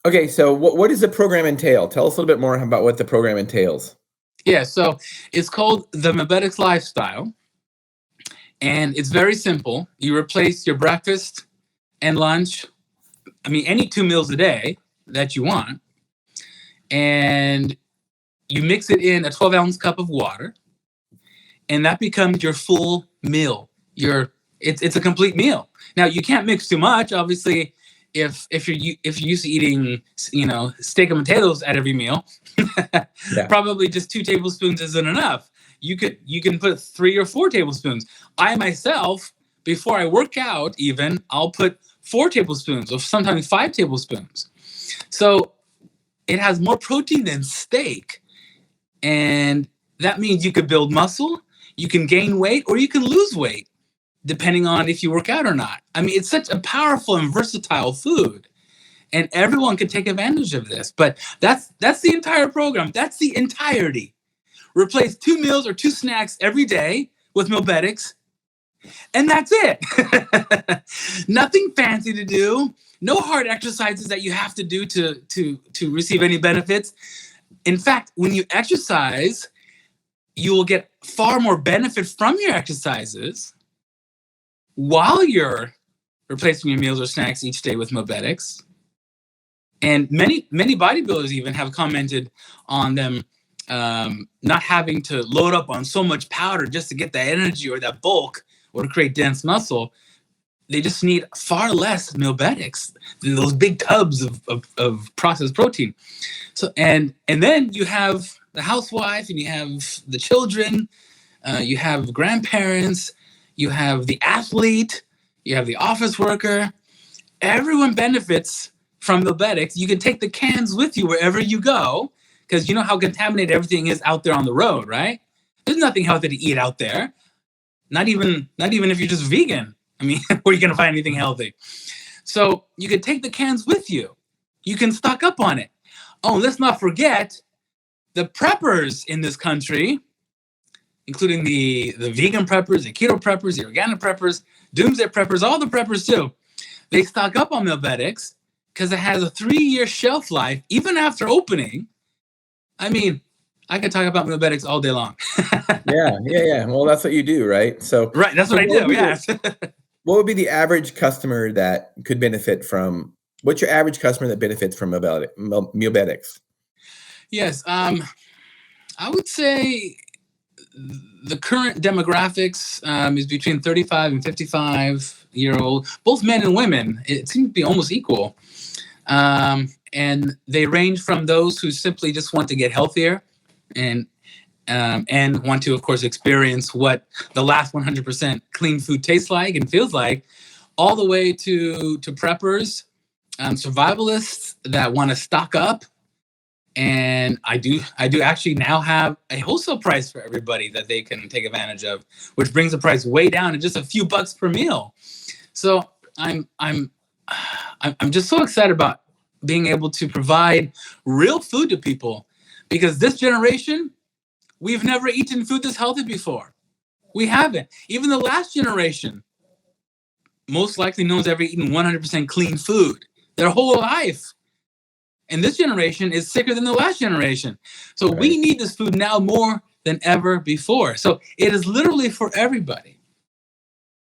Okay, so what does the program entail? Tell us a little bit more about what the program entails. Yeah, so it's called the MealBetix Lifestyle, and it's very simple. You replace your breakfast and lunch, any 2 meals a day that you want, and you mix it in a 12-ounce cup of water, and that becomes your full meal. It's a complete meal. Now, you can't mix too much, obviously. If you're used to eating, steak and potatoes at every meal, probably just 2 tablespoons isn't enough. You can put 3 or 4 tablespoons. I myself, before I work out, even I'll put 4 tablespoons or sometimes 5 tablespoons. So it has more protein than steak, and that means you could build muscle, you can gain weight, or you can lose weight, depending on if you work out or not. It's such a powerful and versatile food, and everyone can take advantage of this. But that's the entire program. That's the entirety. Replace 2 meals or 2 snacks every day with MealBetix, and that's it. Nothing fancy to do. No hard exercises that you have to do to receive any benefits. In fact, when you exercise, you will get far more benefit from your exercises while you're replacing your meals or snacks each day with MealBetix. And many bodybuilders even have commented on them not having to load up on so much powder just to get that energy or that bulk or to create dense muscle. They just need far less MealBetix than those big tubs of processed protein. So and then you have the housewife, and you have the children, you have grandparents, you have the athlete, you have the office worker. Everyone benefits from MealBetix. You can take the cans with you wherever you go, because you know how contaminated everything is out there on the road, right? There's nothing healthy to eat out there. Not even if you're just vegan. Where are you going to find anything healthy? So you can take the cans with you. You can stock up on it. Oh, let's not forget the preppers in this country, including the vegan preppers, the keto preppers, the organic preppers, doomsday preppers, all the preppers too. They stock up on MealBetix because it has a 3-year shelf life, even after opening. I could talk about MealBetix all day long. Yeah. Well, that's what you do, right? So right, that's what I do. Yes. What would be the average customer that could benefit from? What's your average customer that benefits from MealBetix? Yes, I would say the current demographics is between 35 and 55-year-old, both men and women. It seems to be almost equal. And they range from those who simply just want to get healthier and want to, of course, experience what the last 100% clean food tastes like and feels like, all the way to preppers, survivalists that want to stock up. And I do actually now have a wholesale price for everybody that they can take advantage of, which brings the price way down to just a few bucks per meal. So I'm just so excited about being able to provide real food to people, because this generation, we've never eaten food this healthy before. We haven't. Even the last generation, most likely no one's ever eaten 100% clean food their whole life. And this generation is sicker than the last generation. So we need this food now more than ever before. So it is literally for everybody.